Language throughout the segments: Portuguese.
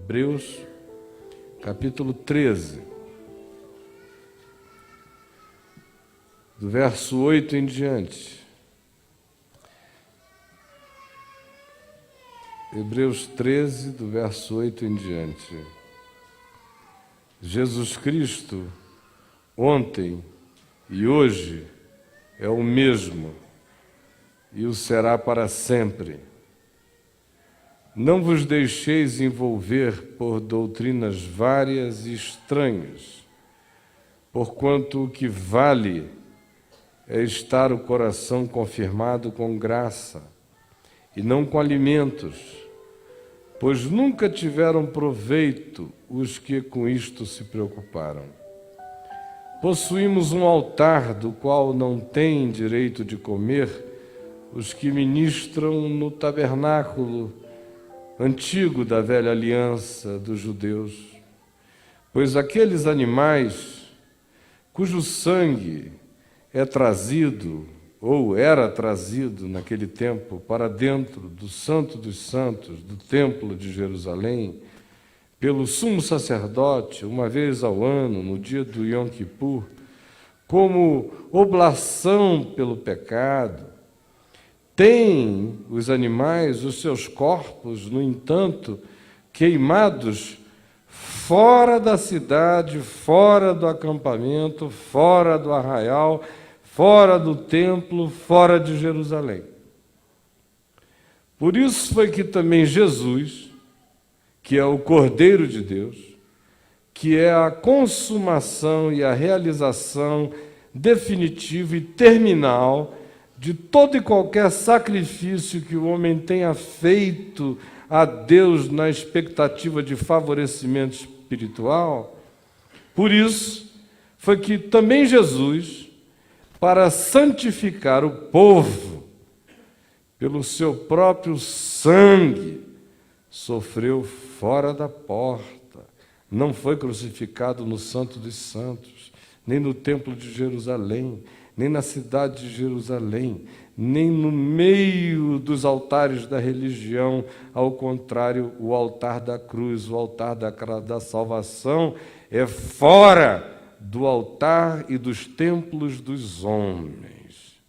Hebreus, capítulo 13, do verso 8 em diante. Hebreus 13, do verso 8 em diante. Jesus Cristo, ontem e hoje, é o mesmo e o será para sempre. Não vos deixeis envolver por doutrinas várias e estranhas, porquanto o que vale é estar o coração confirmado com graça, e não com alimentos, pois nunca tiveram proveito os que com isto se preocuparam. Possuímos um altar do qual não têm direito de comer os que ministram no tabernáculo antigo da velha aliança dos judeus, pois aqueles animais cujo sangue é trazido ou era trazido naquele tempo para dentro do Santo dos Santos, do Templo de Jerusalém, pelo sumo sacerdote, uma vez ao ano, no dia do Yom Kippur, como oblação pelo pecado. Têm os animais os seus corpos, no entanto, queimados fora da cidade, fora do acampamento, fora do arraial, fora do templo, fora de Jerusalém. Por isso foi que também Jesus, que é o Cordeiro de Deus, que é a consumação e a realização definitiva e terminal de todo e qualquer sacrifício que o homem tenha feito a Deus na expectativa de favorecimento espiritual. Por isso foi que também Jesus, para santificar o povo, pelo seu próprio sangue, sofreu fora da porta. Não foi crucificado no Santo dos Santos, nem no Templo de Jerusalém, nem na cidade de Jerusalém, nem no meio dos altares da religião. Ao contrário, o altar da cruz, o altar da salvação, é fora do altar e dos templos dos homens.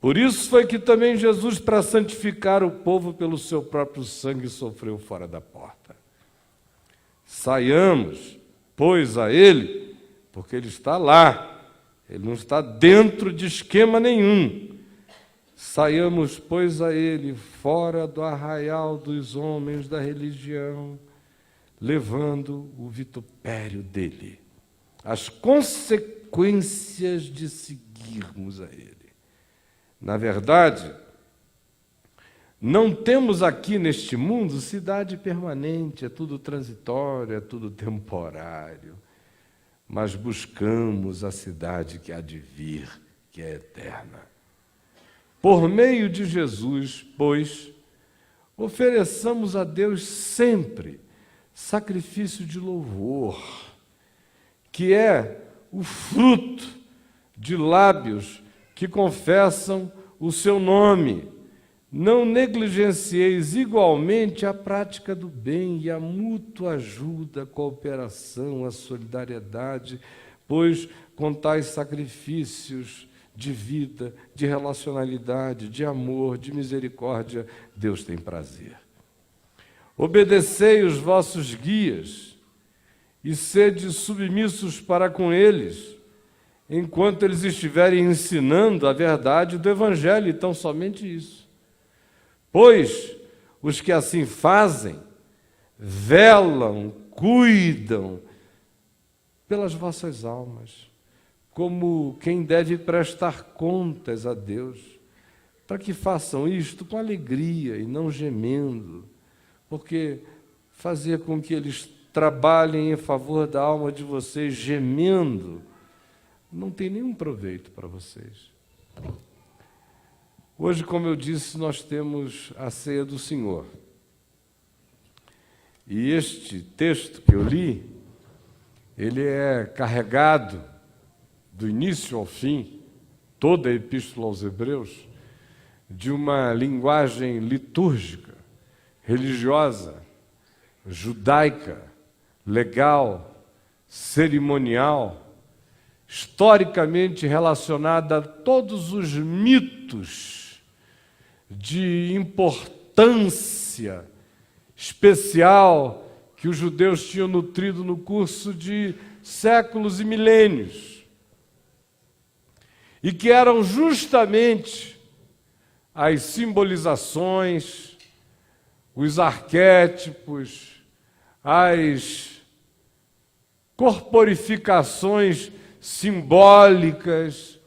Por isso foi que também Jesus, para santificar o povo pelo seu próprio sangue, sofreu fora da porta. Saiamos, pois, a Ele, porque Ele está lá. Ele não está dentro de esquema nenhum. Saiamos, pois, a Ele, fora do arraial dos homens da religião, levando o vitupério dele, as consequências de seguirmos a Ele. Na verdade, não temos aqui neste mundo cidade permanente, é tudo transitório, é tudo temporário. Mas buscamos a cidade que há de vir, que é eterna. Por meio de Jesus, pois, ofereçamos a Deus sempre sacrifício de louvor, que é o fruto de lábios que confessam o seu nome. Não negligencieis igualmente a prática do bem e a mútua ajuda, a cooperação, a solidariedade, pois com tais sacrifícios de vida, de relacionalidade, de amor, de misericórdia, Deus tem prazer. Obedecei os vossos guias e sede submissos para com eles, enquanto eles estiverem ensinando a verdade do Evangelho, e tão somente isso. Pois os que assim fazem, velam, cuidam pelas vossas almas, como quem deve prestar contas a Deus, para que façam isto com alegria e não gemendo, porque fazer com que eles trabalhem em favor da alma de vocês gemendo não tem nenhum proveito para vocês. Hoje, como eu disse, nós temos a ceia do Senhor. E este texto que eu li, ele é carregado do início ao fim, toda a Epístola aos Hebreus, de uma linguagem litúrgica, religiosa, judaica, legal, cerimonial, historicamente relacionada a todos os mitos de importância especial que os judeus tinham nutrido no curso de séculos e milênios, e que eram justamente as simbolizações, os arquétipos, as corporificações simbólicas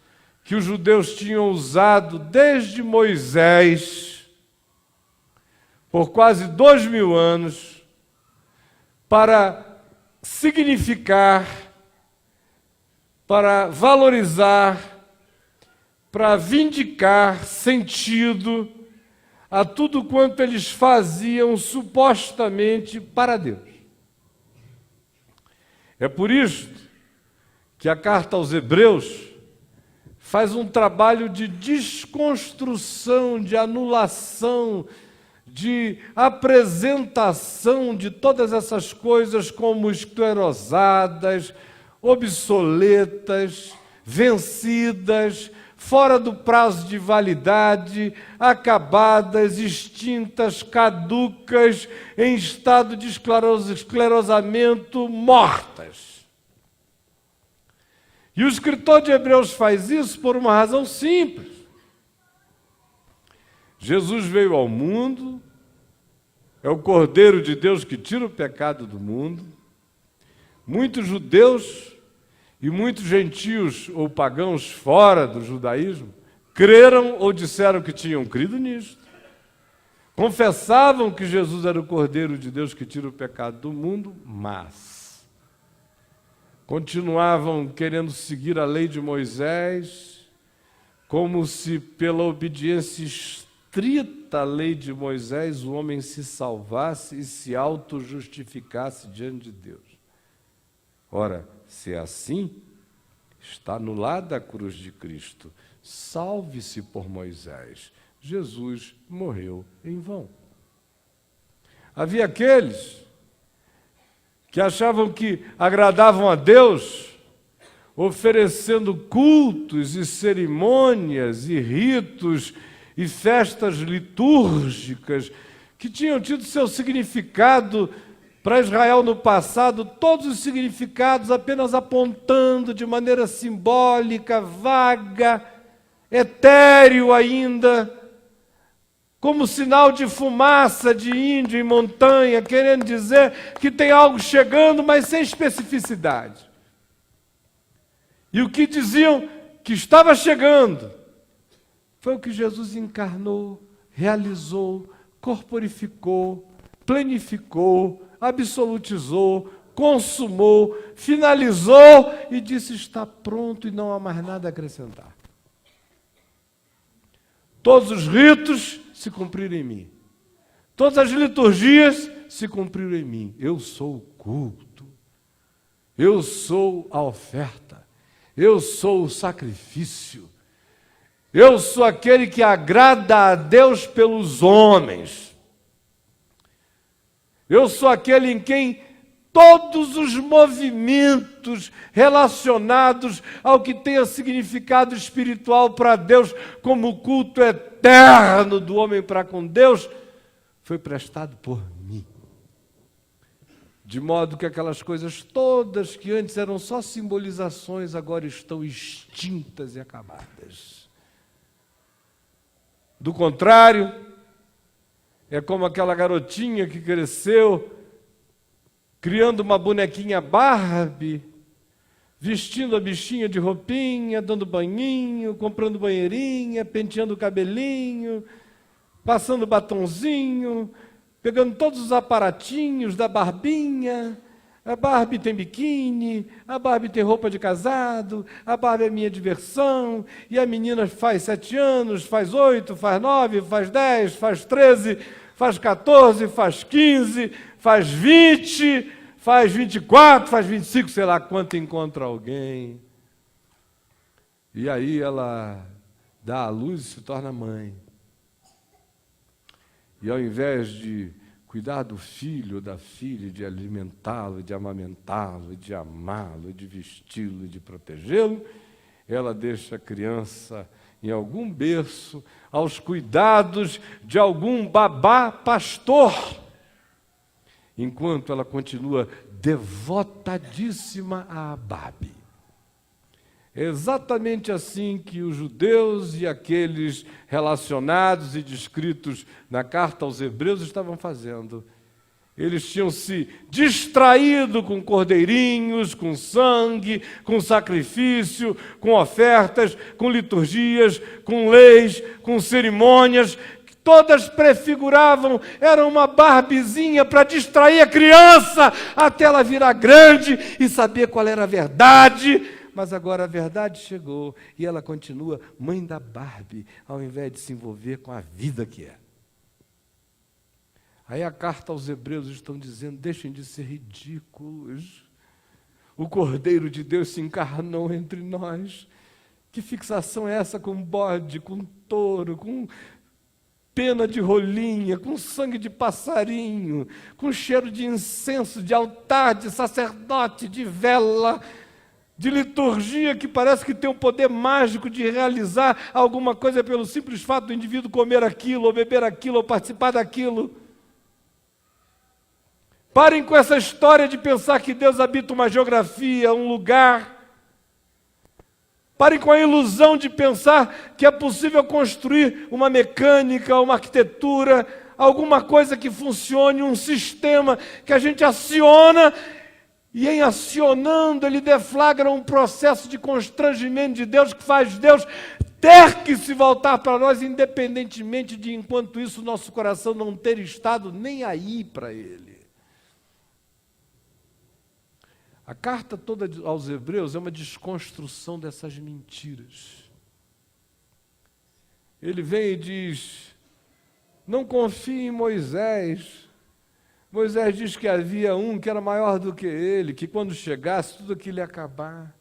que os judeus tinham usado desde Moisés, por quase 2000 anos, para significar, para valorizar, para vindicar sentido a tudo quanto eles faziam supostamente para Deus. É por isso que a carta aos Hebreus faz um trabalho de desconstrução, de anulação, de apresentação de todas essas coisas como esclerosadas, obsoletas, vencidas, fora do prazo de validade, acabadas, extintas, caducas, em estado de esclerosamento, mortas. E o escritor de Hebreus faz isso por uma razão simples. Jesus veio ao mundo, é o Cordeiro de Deus que tira o pecado do mundo. Muitos judeus e muitos gentios ou pagãos fora do judaísmo creram ou disseram que tinham crido nisto. Confessavam que Jesus era o Cordeiro de Deus que tira o pecado do mundo, mas continuavam querendo seguir a lei de Moisés, como se pela obediência estrita à lei de Moisés o homem se salvasse e se auto-justificasse diante de Deus. Ora, se é assim, está anulada a cruz de Cristo. Salve-se por Moisés. Jesus morreu em vão. Havia aqueles que achavam que agradavam a Deus, oferecendo cultos e cerimônias e ritos e festas litúrgicas que tinham tido seu significado para Israel no passado, todos os significados apenas apontando de maneira simbólica, vaga, etéreo ainda, como sinal de fumaça de índio em montanha, querendo dizer que tem algo chegando, mas sem especificidade. E o que diziam que estava chegando foi o que Jesus encarnou, realizou, corporificou, plenificou, absolutizou, consumou, finalizou e disse: está pronto e não há mais nada a acrescentar. Todos os ritos se cumpriram em mim. Todas as liturgias se cumpriram em mim. Eu sou o culto. Eu sou a oferta. Eu sou o sacrifício. Eu sou aquele que agrada a Deus pelos homens. Eu sou aquele em quem todos os movimentos relacionados ao que tenha significado espiritual para Deus, como o culto eterno do homem para com Deus, foi prestado por mim. De modo que aquelas coisas todas que antes eram só simbolizações, agora estão extintas e acabadas. Do contrário, é como aquela garotinha que cresceu criando uma bonequinha Barbie, vestindo a bichinha de roupinha, dando banhinho, comprando banheirinha, penteando o cabelinho, passando batonzinho, pegando todos os aparatinhos da Barbinha. A Barbie tem biquíni, a Barbie tem roupa de casado, a Barbie é minha diversão, e a menina faz 7 anos, faz 8, faz 9, faz 10, faz 13, faz 14, faz 15, faz 20, faz 24, faz 25, sei lá quanto encontra alguém. E aí ela dá à luz e se torna mãe. E ao invés de cuidar do filho ou da filha, de alimentá-lo, de amamentá-lo, de amá-lo, de vesti-lo, de protegê-lo, ela deixa a criança em algum berço, aos cuidados de algum babá pastor, enquanto ela continua devotadíssima à Barbie. É exatamente assim que os judeus e aqueles relacionados e descritos na carta aos Hebreus estavam fazendo. Eles tinham se distraído com cordeirinhos, com sangue, com sacrifício, com ofertas, com liturgias, com leis, com cerimônias, que todas prefiguravam, era uma barbezinha para distrair a criança até ela virar grande e saber qual era a verdade. Mas agora a verdade chegou e ela continua mãe da Barbie, ao invés de se envolver com a vida que é. Aí a carta aos Hebreus estão dizendo, deixem de ser ridículos. O Cordeiro de Deus se encarnou entre nós. Que fixação é essa com bode, com touro, com pena de rolinha, com sangue de passarinho, com cheiro de incenso, de altar, de sacerdote, de vela, de liturgia que parece que tem o poder mágico de realizar alguma coisa pelo simples fato do indivíduo comer aquilo, ou beber aquilo, ou participar daquilo. Parem com essa história de pensar que Deus habita uma geografia, um lugar. Parem com a ilusão de pensar que é possível construir uma mecânica, uma arquitetura, alguma coisa que funcione, um sistema que a gente aciona e em acionando ele deflagra um processo de constrangimento de Deus que faz Deus ter que se voltar para nós, independentemente de, enquanto isso, nosso coração não ter estado nem aí para Ele. A carta toda aos Hebreus é uma desconstrução dessas mentiras. Ele vem e diz, não confie em Moisés. Moisés diz que havia um que era maior do que ele, que quando chegasse tudo aquilo ia acabar.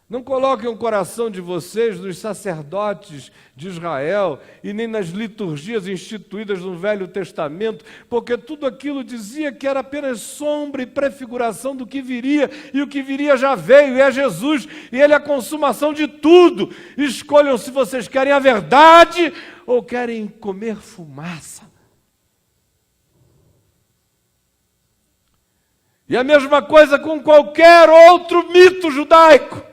Não coloquem o coração de vocês nos sacerdotes de Israel e nem nas liturgias instituídas no Velho Testamento, porque tudo aquilo dizia que era apenas sombra e prefiguração do que viria, e o que viria já veio, e é Jesus, e Ele é a consumação de tudo. Escolham se vocês querem a verdade ou querem comer fumaça. E a mesma coisa com qualquer outro mito judaico.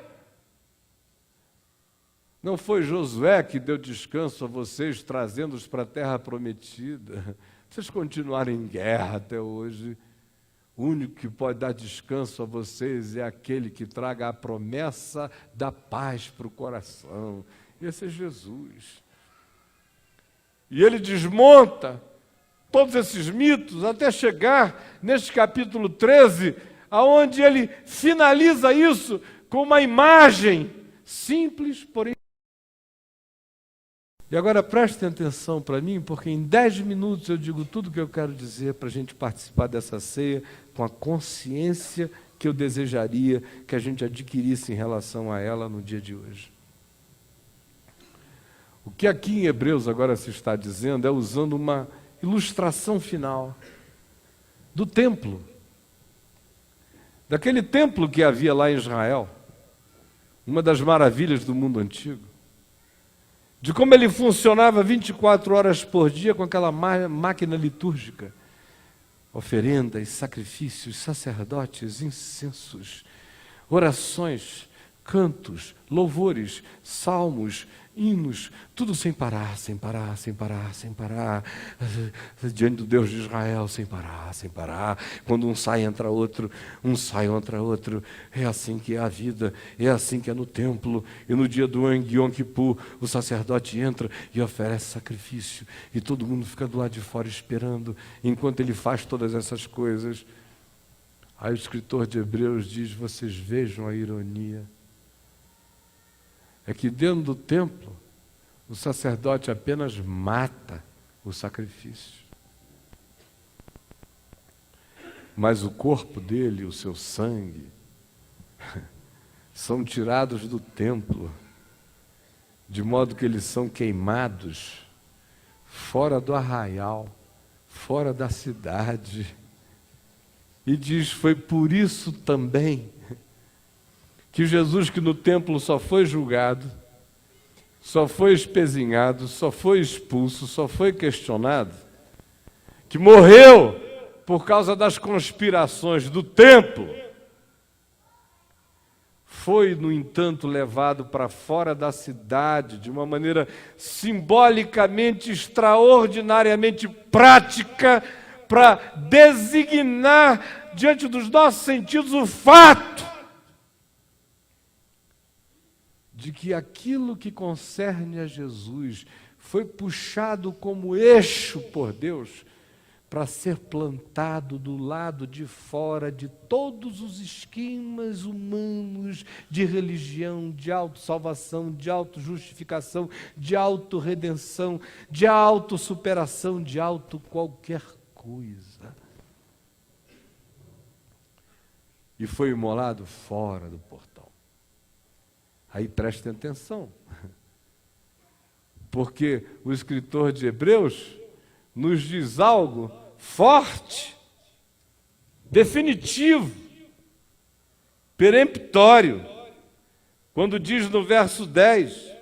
Não foi Josué que deu descanso a vocês, trazendo-os para a terra prometida. Vocês continuarem em guerra até hoje. O único que pode dar descanso a vocês é aquele que traga a promessa da paz para o coração. Esse é Jesus. E ele desmonta todos esses mitos até chegar neste capítulo 13, aonde ele finaliza isso com uma imagem simples, porém. E agora prestem atenção para mim, porque em 10 minutos eu digo tudo o que eu quero dizer para a gente participar dessa ceia com a consciência que eu desejaria que a gente adquirisse em relação a ela no dia de hoje. O que aqui em Hebreus agora se está dizendo é usando uma ilustração final do templo, daquele templo que havia lá em Israel, uma das maravilhas do mundo antigo, de como ele funcionava 24 horas por dia com aquela máquina litúrgica, oferendas, sacrifícios, sacerdotes, incensos, orações, cantos, louvores, salmos, hinos, tudo sem parar, sem parar, sem parar, sem parar, diante do Deus de Israel, sem parar, sem parar. Quando um sai, entra outro, um sai, entra outro. É assim que é a vida, é assim que é no templo. E no dia do Yom Kippur, o sacerdote entra e oferece sacrifício. E todo mundo fica do lado de fora esperando, enquanto ele faz todas essas coisas. Aí o escritor de Hebreus diz, vocês vejam a ironia. É que dentro do templo, o sacerdote apenas mata o sacrifício. Mas o corpo dele, o seu sangue, são tirados do templo, de modo que eles são queimados fora do arraial, fora da cidade. E diz, foi por isso também que Jesus, que no templo só foi julgado, só foi espezinhado, só foi expulso, só foi questionado, que morreu por causa das conspirações do templo, foi, no entanto, levado para fora da cidade de uma maneira simbolicamente, extraordinariamente prática, para designar diante dos nossos sentidos o fato de que aquilo que concerne a Jesus foi puxado como eixo por Deus para ser plantado do lado de fora de todos os esquemas humanos de religião, de autossalvação, de autojustificação, de autorredenção, de autossuperação, de auto qualquer coisa. E foi imolado fora do portão. Aí prestem atenção, porque o escritor de Hebreus nos diz algo forte, definitivo, peremptório, quando diz no verso 10,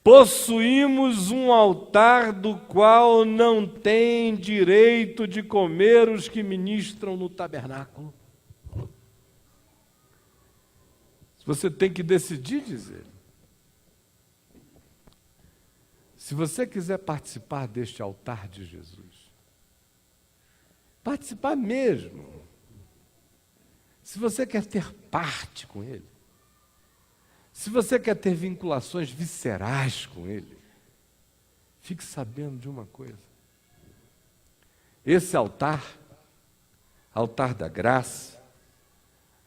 possuímos um altar do qual não tem direito de comer os que ministram no tabernáculo. Você tem que decidir, diz ele. Se você quiser participar deste altar de Jesus, participar mesmo, se você quer ter parte com Ele, se você quer ter vinculações viscerais com Ele, fique sabendo de uma coisa. Esse altar, altar da graça,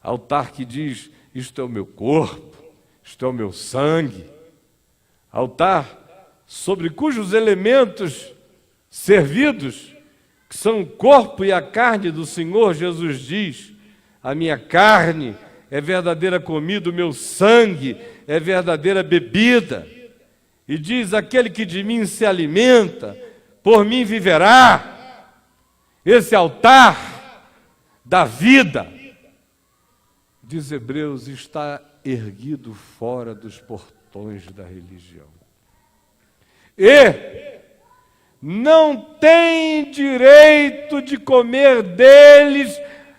altar que diz, isto é o meu corpo, isto é o meu sangue, altar sobre cujos elementos servidos, que são o corpo e a carne do Senhor, Jesus diz, a minha carne é verdadeira comida, o meu sangue é verdadeira bebida. E diz, aquele que de mim se alimenta, por mim viverá. Esse altar da vida, diz Hebreus, está erguido fora dos portões da religião. E não tem direito de comer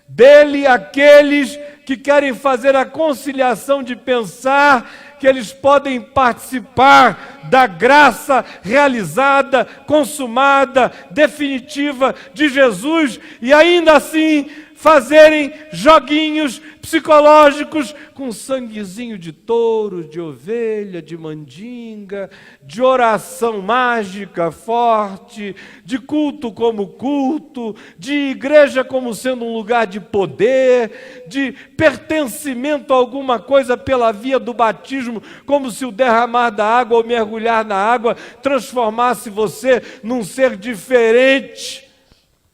dele aqueles que querem fazer a conciliação de pensar que eles podem participar da graça realizada, consumada, definitiva de Jesus e ainda assim fazerem joguinhos psicológicos com sanguezinho de touro, de ovelha, de mandinga, de oração mágica forte, de culto como culto, de igreja como sendo um lugar de poder, de pertencimento a alguma coisa pela via do batismo, como se o derramar da água ou mergulhar na água transformasse você num ser diferente.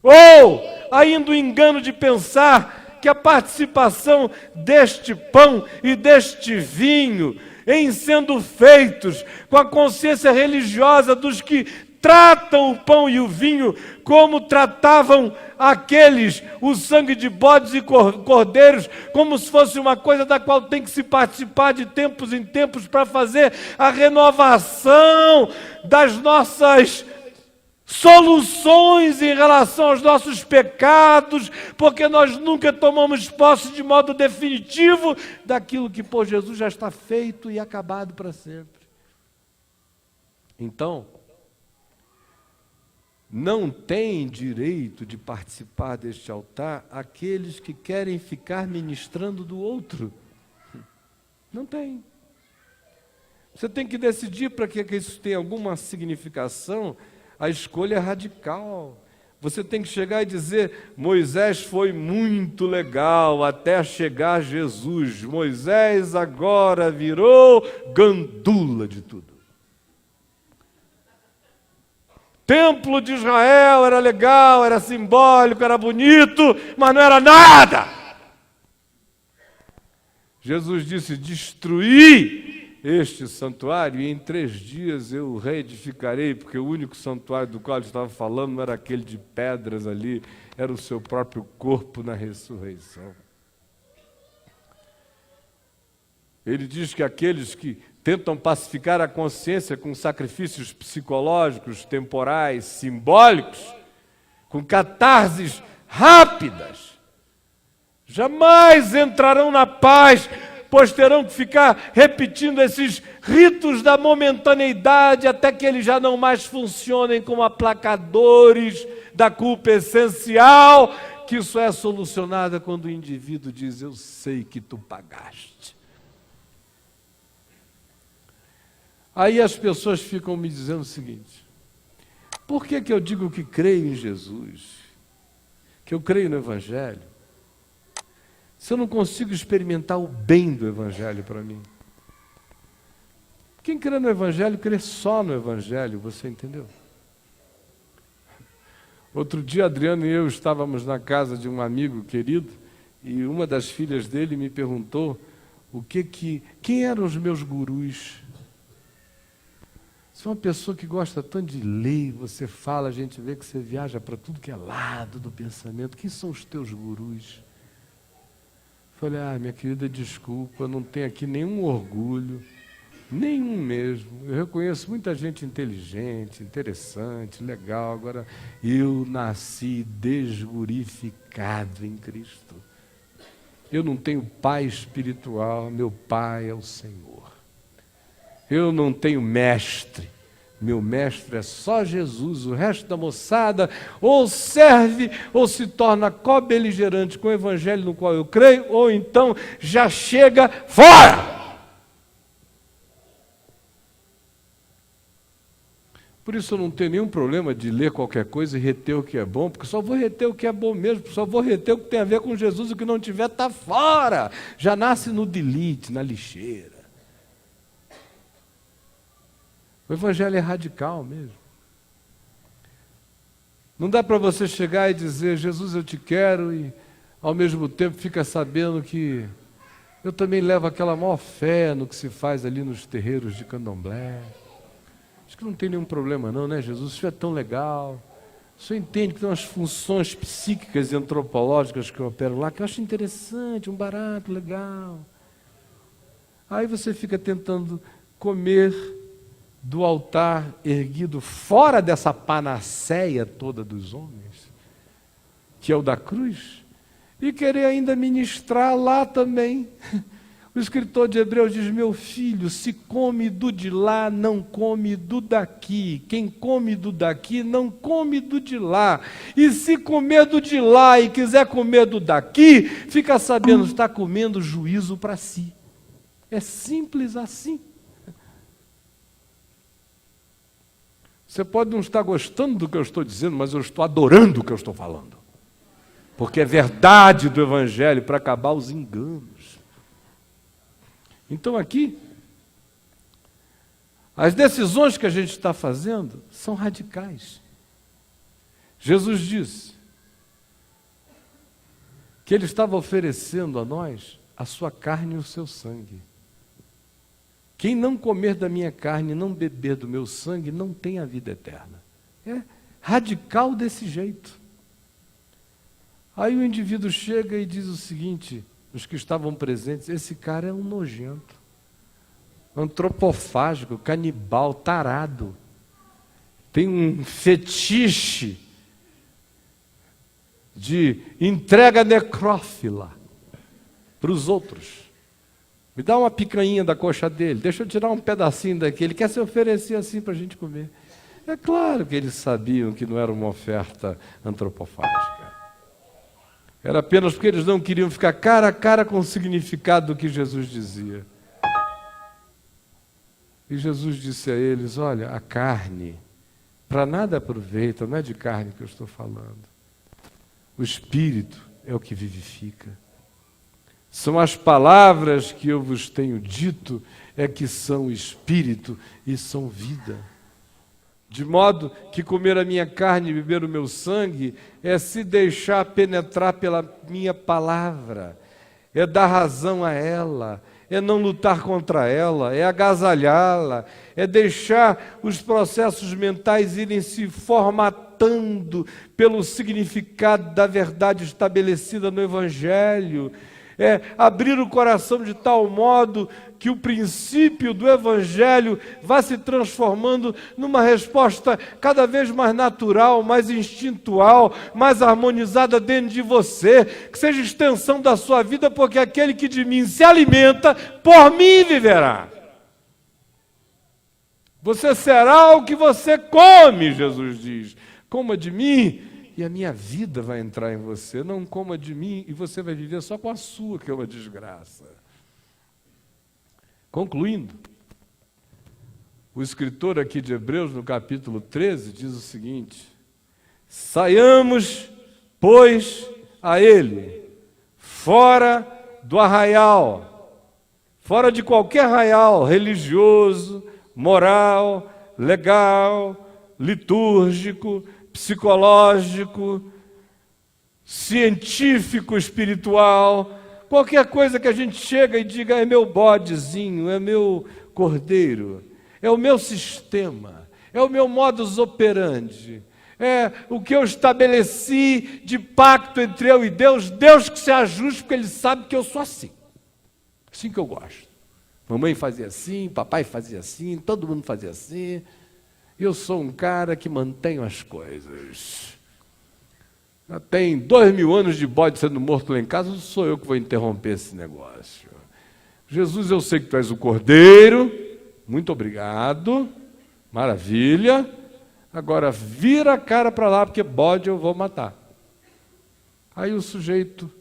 Ou ainda o engano de pensar que a participação deste pão e deste vinho, em sendo feitos com a consciência religiosa dos que tratam o pão e o vinho como tratavam aqueles, o sangue de bodes e cordeiros, como se fosse uma coisa da qual tem que se participar de tempos em tempos para fazer a renovação das nossas soluções em relação aos nossos pecados, porque nós nunca tomamos posse de modo definitivo daquilo que por Jesus já está feito e acabado para sempre. Então, não tem direito de participar deste altar aqueles que querem ficar ministrando do outro. Não tem. Você tem que decidir para que isso tenha alguma significação. A escolha é radical. Você tem que chegar e dizer, Moisés foi muito legal até chegar Jesus. Moisés agora virou gandula de tudo. Templo de Israel era legal, era simbólico, era bonito, mas não era nada. Jesus disse, destruí este santuário e em 3 dias eu o reedificarei, porque o único santuário do qual ele estava falando não era aquele de pedras ali, era o seu próprio corpo na ressurreição. Ele diz que aqueles que tentam pacificar a consciência com sacrifícios psicológicos, temporais, simbólicos, com catarses rápidas, jamais entrarão na paz, pois terão que ficar repetindo esses ritos da momentaneidade até que eles já não mais funcionem como aplacadores da culpa essencial, que só é solucionada quando o indivíduo diz: eu sei que tu pagaste. Aí as pessoas ficam me dizendo o seguinte: por que eu digo que creio em Jesus, que eu creio no Evangelho, se eu não consigo experimentar o bem do Evangelho para mim? Quem crê no Evangelho, crê só no Evangelho, você entendeu? Outro dia, Adriano e eu estávamos na casa de um amigo querido, e uma das filhas dele me perguntou quem eram os meus gurus. Se é uma pessoa que gosta tanto de ler, você fala, a gente vê que você viaja para tudo que é lado do pensamento. Quem são os teus gurus? Falei: minha querida, desculpa, eu não tenho aqui nenhum orgulho, nenhum mesmo. Eu reconheço muita gente inteligente, interessante, legal. Agora, eu nasci desgurificado em Cristo. Eu não tenho pai espiritual, meu pai é o Senhor. Eu não tenho mestre, meu mestre é só Jesus. O resto da moçada ou serve ou se torna co-beligerante com o Evangelho no qual eu creio, ou então já chega fora. Por isso eu não tenho nenhum problema de ler qualquer coisa e reter o que é bom, porque só vou reter o que é bom mesmo, só vou reter o que tem a ver com Jesus. O que não tiver está fora, já nasce no delete, na lixeira. O Evangelho é radical mesmo. Não dá para você chegar e dizer: Jesus, eu te quero, e ao mesmo tempo fica sabendo que eu também levo aquela maior fé no que se faz ali nos terreiros de candomblé. Acho que não tem nenhum problema não, né, Jesus? Isso é tão legal. O senhor entende que tem umas funções psíquicas e antropológicas que operam lá, que eu acho interessante, um barato, legal. Aí você fica tentando comer do altar erguido fora dessa panaceia toda dos homens, que é o da cruz, e querer ainda ministrar lá também. O escritor de Hebreus diz: meu filho, se come do de lá, não come do daqui. Quem come do daqui, não come do de lá. E se comer do de lá e quiser comer do daqui, fica sabendo, está comendo juízo para si. É simples assim. Você pode não estar gostando do que eu estou dizendo, mas eu estou adorando o que eu estou falando. Porque é verdade do Evangelho para acabar os enganos. Então aqui, as decisões que a gente está fazendo são radicais. Jesus disse que Ele estava oferecendo a nós a sua carne e o seu sangue. Quem não comer da minha carne e não beber do meu sangue não tem a vida eterna. É radical desse jeito. Aí o indivíduo chega e diz o seguinte, os que estavam presentes: esse cara é um nojento, antropofágico, canibal, tarado, tem um fetiche de entrega necrófila para os outros. Me dá uma picanha da coxa dele, deixa eu tirar um pedacinho daqui. Ele quer se oferecer assim para a gente comer. É claro que eles sabiam que não era uma oferta antropofágica. Era apenas porque eles não queriam ficar cara a cara com o significado do que Jesus dizia. E Jesus disse a eles: olha, a carne para nada aproveita, não é de carne que eu estou falando. O Espírito é o que vivifica. São as palavras que eu vos tenho dito, é que são espírito e são vida. De modo que comer a minha carne e beber o meu sangue é se deixar penetrar pela minha palavra, é dar razão a ela, é não lutar contra ela, é agasalhá-la, é deixar os processos mentais irem se formatando pelo significado da verdade estabelecida no Evangelho, é abrir o coração de tal modo que o princípio do Evangelho vá se transformando numa resposta cada vez mais natural, mais instintual, mais harmonizada dentro de você, que seja extensão da sua vida, porque aquele que de mim se alimenta, por mim viverá. Você será o que você come, Jesus diz. Coma de mim e a minha vida vai entrar em você. Não coma de mim e você vai viver só com a sua, que é uma desgraça. Concluindo, o escritor aqui de Hebreus, no capítulo 13, diz o seguinte: saiamos, pois, a ele, fora do arraial, fora de qualquer arraial religioso, moral, legal, litúrgico, psicológico, científico, espiritual, qualquer coisa que a gente chega e diga é meu bodezinho, é meu cordeiro, é o meu sistema, é o meu modus operandi, é o que eu estabeleci de pacto entre eu e Deus, Deus que se ajuste, porque Ele sabe que eu sou assim que eu gosto. Mamãe fazia assim, papai fazia assim, todo mundo fazia assim. Eu sou um cara que mantenho as coisas. Já tem 2000 anos de bode sendo morto lá em casa, não sou eu que vou interromper esse negócio. Jesus, eu sei que tu és o cordeiro, muito obrigado, maravilha. Agora vira a cara para lá, porque bode eu vou matar. Aí o sujeito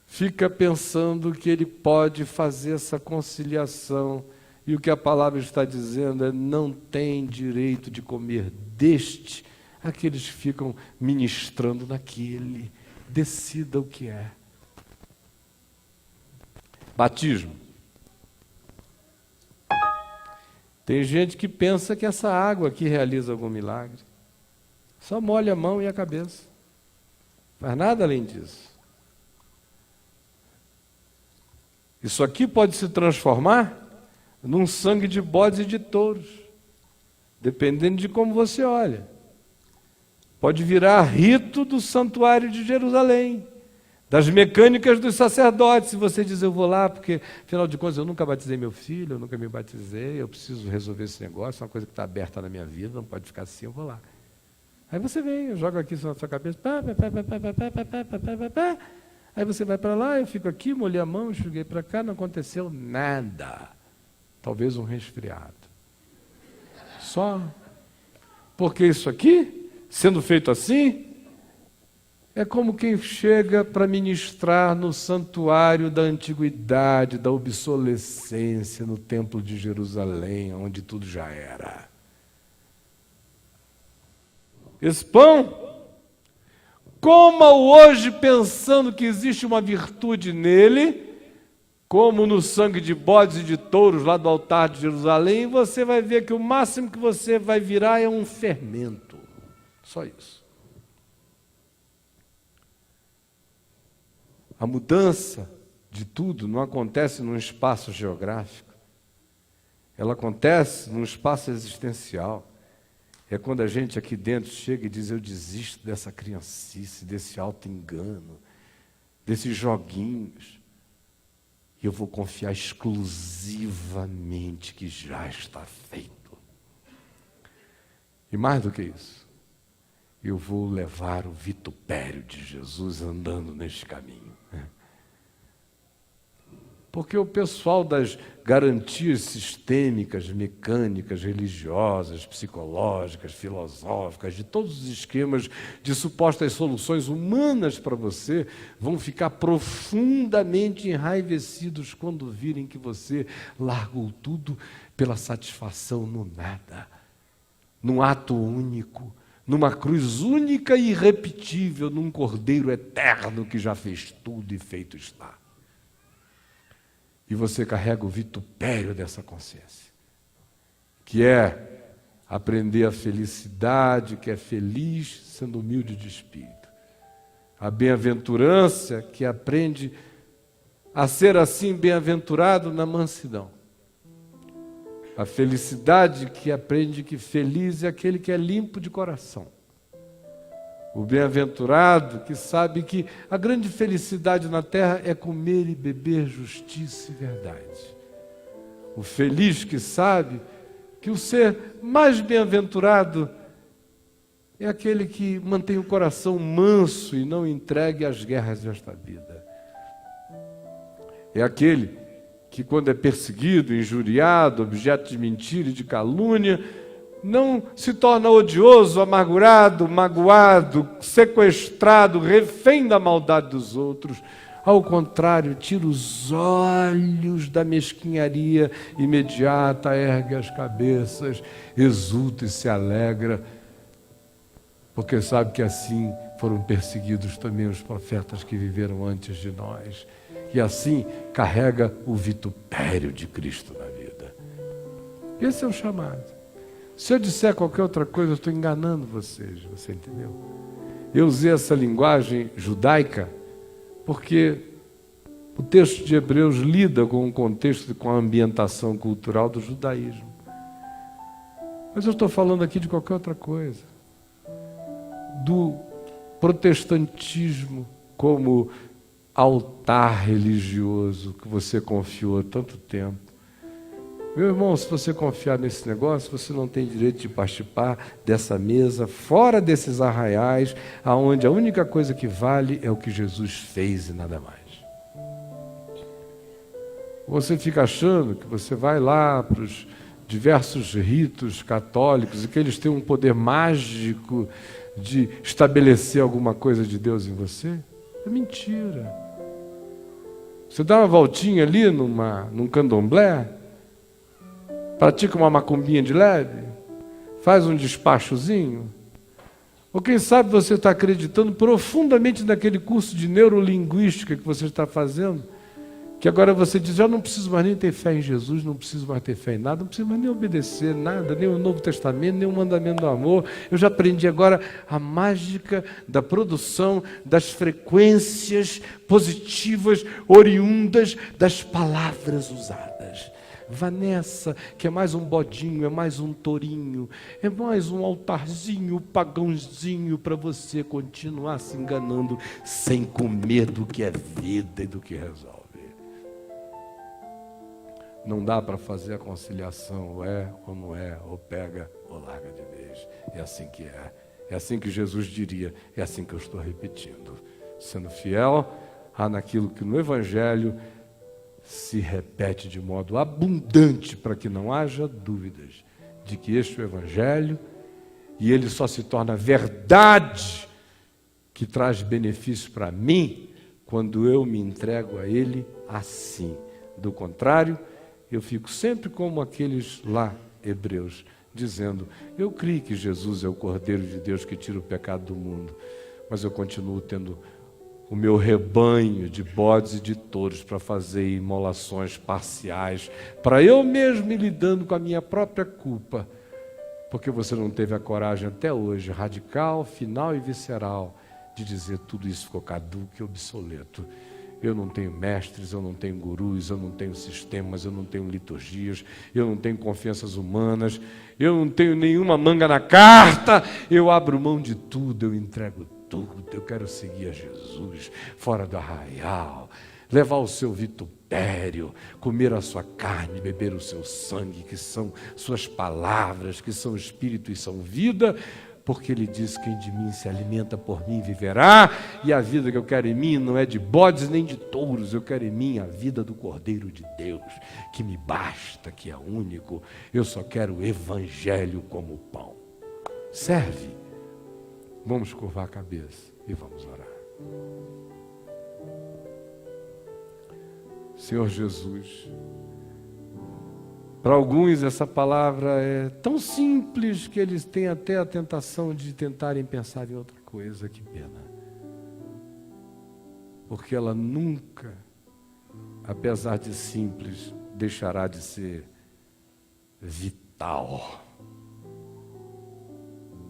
fica pensando que ele pode fazer essa conciliação. E o que a palavra está dizendo é: não tem direito de comer deste. Aqueles ficam ministrando naquele. Decida o que é. Batismo. Tem gente que pensa que essa água aqui realiza algum milagre. Só molha a mão e a cabeça. Faz nada além disso. Isso aqui pode se transformar num sangue de bodes e de touros, dependendo de como você olha. Pode virar rito do santuário de Jerusalém, das mecânicas dos sacerdotes. Se você diz, eu vou lá, porque, afinal de contas, eu nunca batizei meu filho, eu nunca me batizei, eu preciso resolver esse negócio, é uma coisa que está aberta na minha vida, não pode ficar assim, eu vou lá. Aí você vem, eu jogo aqui na sua cabeça, aí você vai para lá, eu fico aqui, molhei a mão, enxuguei para cá, não aconteceu nada. Talvez um resfriado. Só. Porque isso aqui, sendo feito assim, é como quem chega para ministrar no santuário da antiguidade, da obsolescência, no templo de Jerusalém, onde tudo já era. Esse pão, coma-o hoje pensando que existe uma virtude nele, como no sangue de bodes e de touros lá do altar de Jerusalém, e você vai ver que o máximo que você vai virar é um fermento. Só isso. A mudança de tudo não acontece num espaço geográfico. Ela acontece num espaço existencial. É quando a gente aqui dentro chega e diz, eu desisto dessa criancice, desse auto-engano, desses joguinhos. E eu vou confiar exclusivamente que já está feito. E mais do que isso, eu vou levar o vitupério de Jesus andando neste caminho. Porque o pessoal das garantias sistêmicas, mecânicas, religiosas, psicológicas, filosóficas, de todos os esquemas de supostas soluções humanas para você, vão ficar profundamente enraivecidos quando virem que você largou tudo pela satisfação no nada, num ato único, numa cruz única e irrepetível, num cordeiro eterno que já fez tudo e feito está. E você carrega o vitupério dessa consciência, que é aprender a felicidade, que é feliz sendo humilde de espírito. A bem-aventurança, que aprende a ser assim bem-aventurado na mansidão. A felicidade que aprende que feliz é aquele que é limpo de coração. O bem-aventurado que sabe que a grande felicidade na terra é comer e beber justiça e verdade. O feliz que sabe que o ser mais bem-aventurado é aquele que mantém o coração manso e não entregue às guerras desta vida. É aquele que, quando é perseguido, injuriado, objeto de mentira e de calúnia, não se torna odioso, amargurado, magoado, sequestrado, refém da maldade dos outros. Ao contrário, tira os olhos da mesquinharia imediata, ergue as cabeças, exulta e se alegra, porque sabe que assim foram perseguidos também os profetas que viveram antes de nós. E assim carrega o vitupério de Cristo na vida. Esse é o chamado. Se eu disser qualquer outra coisa, eu estou enganando vocês, você entendeu? Eu usei essa linguagem judaica porque o texto de Hebreus lida com o contexto e com a ambientação cultural do judaísmo. Mas eu estou falando aqui de qualquer outra coisa. Do protestantismo como altar religioso que você confiou há tanto tempo. Meu irmão, se você confiar nesse negócio, você não tem direito de participar dessa mesa, fora desses arraiais, aonde a única coisa que vale é o que Jesus fez e nada mais. Você fica achando que você vai lá para os diversos ritos católicos e que eles têm um poder mágico de estabelecer alguma coisa de Deus em você? É mentira. Você dá uma voltinha ali num candomblé, pratica uma macumbinha de leve, faz um despachozinho, ou quem sabe você está acreditando profundamente naquele curso de neurolinguística que você está fazendo, que agora você diz, eu não preciso mais nem ter fé em Jesus, não preciso mais ter fé em nada, não preciso mais nem obedecer nada, nem o Novo Testamento, nem o mandamento do amor. Eu já aprendi agora a mágica da produção das frequências positivas oriundas das palavras usadas. Vá nessa, que é mais um bodinho, é mais um tourinho, é mais um altarzinho, pagãozinho para você continuar se enganando sem comer do que é vida e do que resolve. Não dá para fazer a conciliação, ou é ou não é, ou pega ou larga de vez. É assim que é. É assim que Jesus diria, é assim que eu estou repetindo. Sendo fiel naquilo que no Evangelho se repete de modo abundante, para que não haja dúvidas de que este é o Evangelho, e ele só se torna verdade que traz benefício para mim quando eu me entrego a ele assim. Do contrário, eu fico sempre como aqueles lá, hebreus, dizendo, eu creio que Jesus é o Cordeiro de Deus que tira o pecado do mundo, mas eu continuo tendo o meu rebanho de bodes e de touros para fazer imolações parciais, para eu mesmo ir lidando com a minha própria culpa, porque você não teve a coragem até hoje, radical, final e visceral, de dizer tudo isso ficou caduco e obsoleto. Eu não tenho mestres, eu não tenho gurus, eu não tenho sistemas, eu não tenho liturgias, eu não tenho confianças humanas, eu não tenho nenhuma manga na carta, eu abro mão de tudo, eu entrego tudo, eu quero seguir a Jesus, fora do arraial, levar o seu vitupério, comer a sua carne, beber o seu sangue, que são suas palavras, que são espírito e são vida, porque ele diz, quem de mim se alimenta por mim viverá, e a vida que eu quero em mim não é de bodes nem de touros, eu quero em mim a vida do Cordeiro de Deus, que me basta, que é único, eu só quero o Evangelho como pão. Serve. Vamos curvar a cabeça e vamos orar. Senhor Jesus, para alguns essa palavra é tão simples que eles têm até a tentação de tentarem pensar em outra coisa. Que pena. Porque ela nunca, apesar de simples, deixará de ser vital.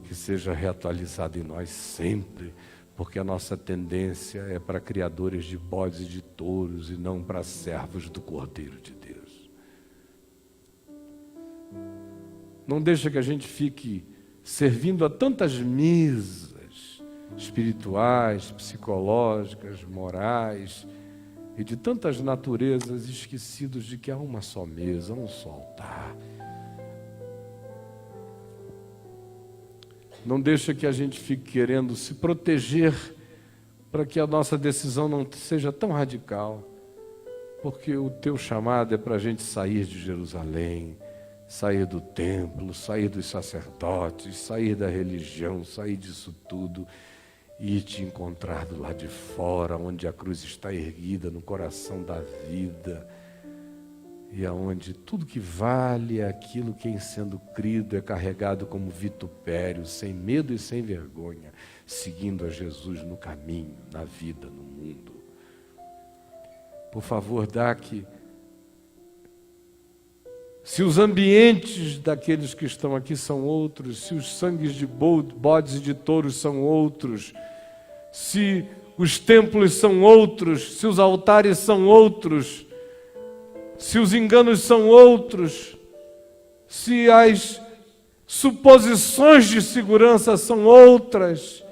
Que seja reatualizada em nós sempre, porque a nossa tendência é para criadores de bodes e de touros e não para servos do Cordeiro de Deus. Não deixa que a gente fique servindo a tantas mesas espirituais, psicológicas, morais e de tantas naturezas, esquecidos de que há uma só mesa, um só altar. Não deixa que a gente fique querendo se proteger para que a nossa decisão não seja tão radical, porque o teu chamado é para a gente sair de Jerusalém, sair do templo, sair dos sacerdotes, sair da religião, sair disso tudo e te encontrar do lado de fora, onde a cruz está erguida no coração da vida, e aonde tudo que vale é aquilo que, em sendo crido, é carregado como vitupério, sem medo e sem vergonha, seguindo a Jesus no caminho, na vida, no mundo. Por favor, dá que, se os ambientes daqueles que estão aqui são outros, se os sangues de bodes e de touros são outros, se os templos são outros, se os altares são outros, se os enganos são outros, se as suposições de segurança são outras,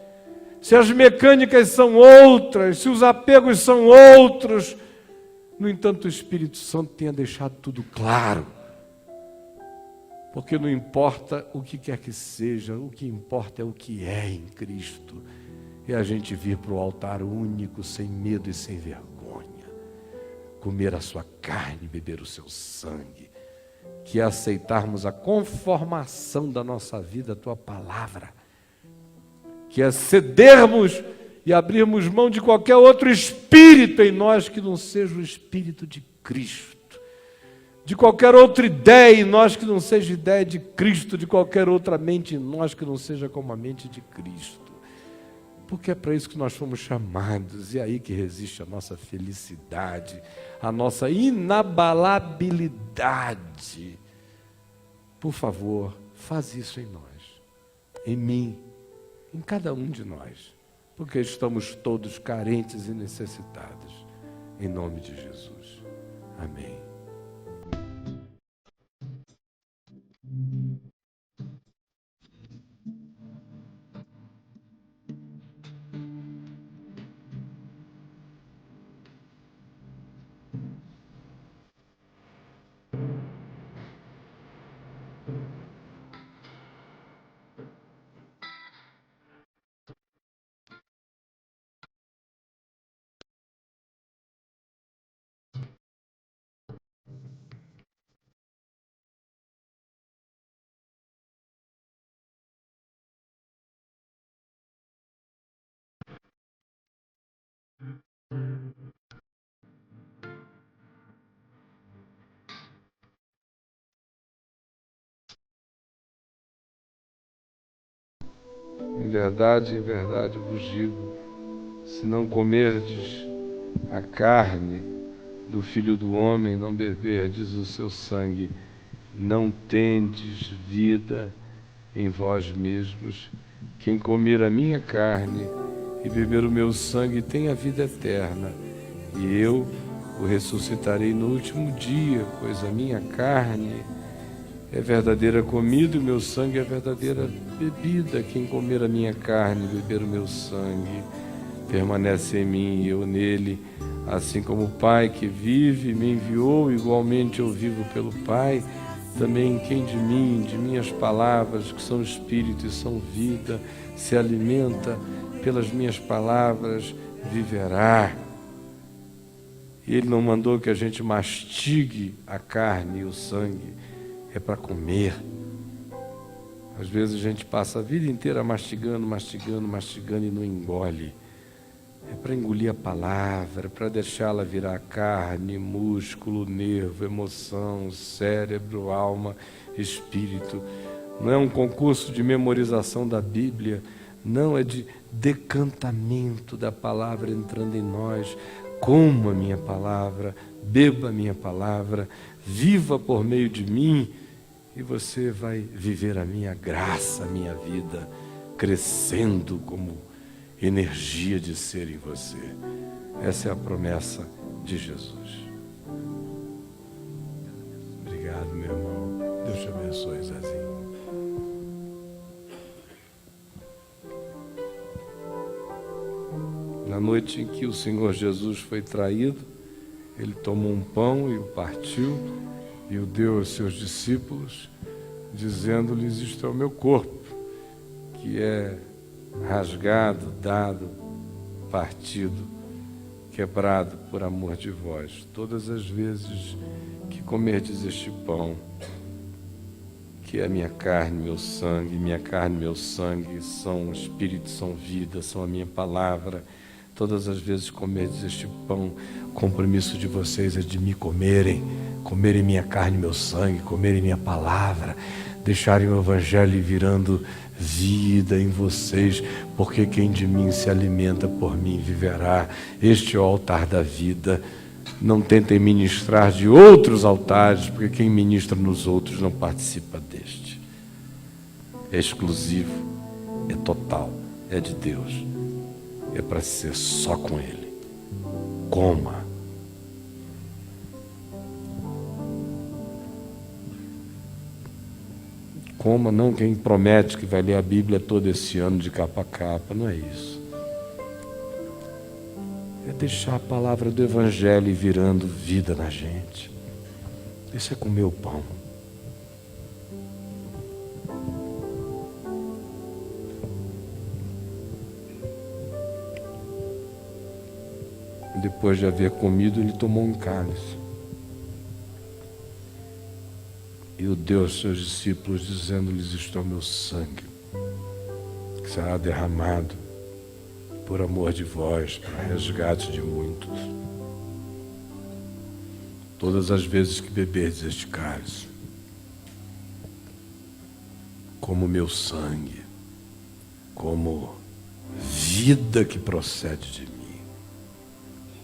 se as mecânicas são outras, se os apegos são outros, no entanto, o Espírito Santo tenha deixado tudo claro. Porque não importa o que quer que seja, o que importa é o que é em Cristo. É a gente vir para o altar único, sem medo e sem vergonha. Comer a sua carne, beber o seu sangue. Que é aceitarmos a conformação da nossa vida à tua palavra. Que é cedermos e abrirmos mão de qualquer outro espírito em nós que não seja o Espírito de Cristo. De qualquer outra ideia em nós que não seja ideia de Cristo, de qualquer outra mente em nós que não seja como a mente de Cristo. Porque é para isso que nós fomos chamados, e é aí que resiste a nossa felicidade, a nossa inabalabilidade. Por favor, faz isso em nós, em mim, em cada um de nós, porque estamos todos carentes e necessitados. Em nome de Jesus. Amém. Em verdade vos digo, se não comerdes a carne do Filho do Homem, não beberdes o seu sangue, não tendes vida em vós mesmos. Quem comer a minha carne e beber o meu sangue tem a vida eterna, e eu o ressuscitarei no último dia, pois a minha carne é verdadeira comida e o meu sangue é verdadeira bebida. Quem comer a minha carne e beber o meu sangue permanece em mim e eu nele, assim como o Pai que vive me enviou, igualmente eu vivo pelo Pai. Também quem de mim, de minhas palavras, que são espírito e são vida, se alimenta pelas minhas palavras, viverá. E Ele não mandou que a gente mastigue a carne e o sangue, é para comer. Às vezes a gente passa a vida inteira mastigando e não engole. É para engolir a palavra, para deixá-la virar carne, músculo, nervo, emoção, cérebro, alma, espírito. Não é um concurso de memorização da Bíblia, não, é de decantamento da palavra entrando em nós. Coma a minha palavra, beba a minha palavra, viva por meio de mim, e você vai viver a minha graça, a minha vida, crescendo como energia de ser em você. Essa é a promessa de Jesus. Obrigado, meu irmão. Deus te abençoe, Zezinho. Na noite em que o Senhor Jesus foi traído, ele tomou um pão e o partiu e o deu aos seus discípulos, dizendo-lhes: isto é o meu corpo, que é rasgado, dado, partido, quebrado por amor de vós. Todas as vezes que comerdes este pão, que é minha carne, minha carne, meu sangue, são espírito, são vida, são a minha palavra. Todas as vezes que comerdes este pão, o compromisso de vocês é de me comerem minha carne, meu sangue, comerem minha palavra, deixarem o Evangelho virando vida em vocês, porque quem de mim se alimenta por mim viverá. Este é o altar da vida. Não tentem ministrar de outros altares, porque quem ministra nos outros não participa deste. É exclusivo, é total, é de Deus. É para ser só com Ele. Coma. Coma, não quem promete que vai ler a Bíblia todo esse ano de capa a capa, não é isso. É deixar a palavra do Evangelho virando vida na gente. Isso é comer o pão. Depois de haver comido, ele tomou um cálice e o deu aos seus discípulos, dizendo-lhes: isto é o meu sangue, que será derramado por amor de vós, para resgate de muitos. Todas as vezes que beberdes este cálice, como meu sangue, como vida que procede de mim,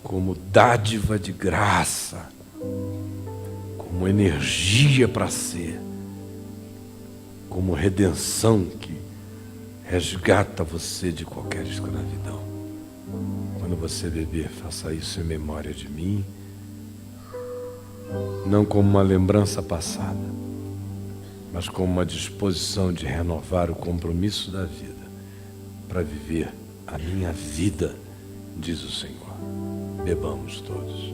como dádiva de graça, como energia para ser, como redenção que resgata você de qualquer escravidão. Quando você beber, faça isso em memória de mim, não como uma lembrança passada, mas como uma disposição de renovar o compromisso da vida, para viver a minha vida, diz o Senhor. Bebamos todos.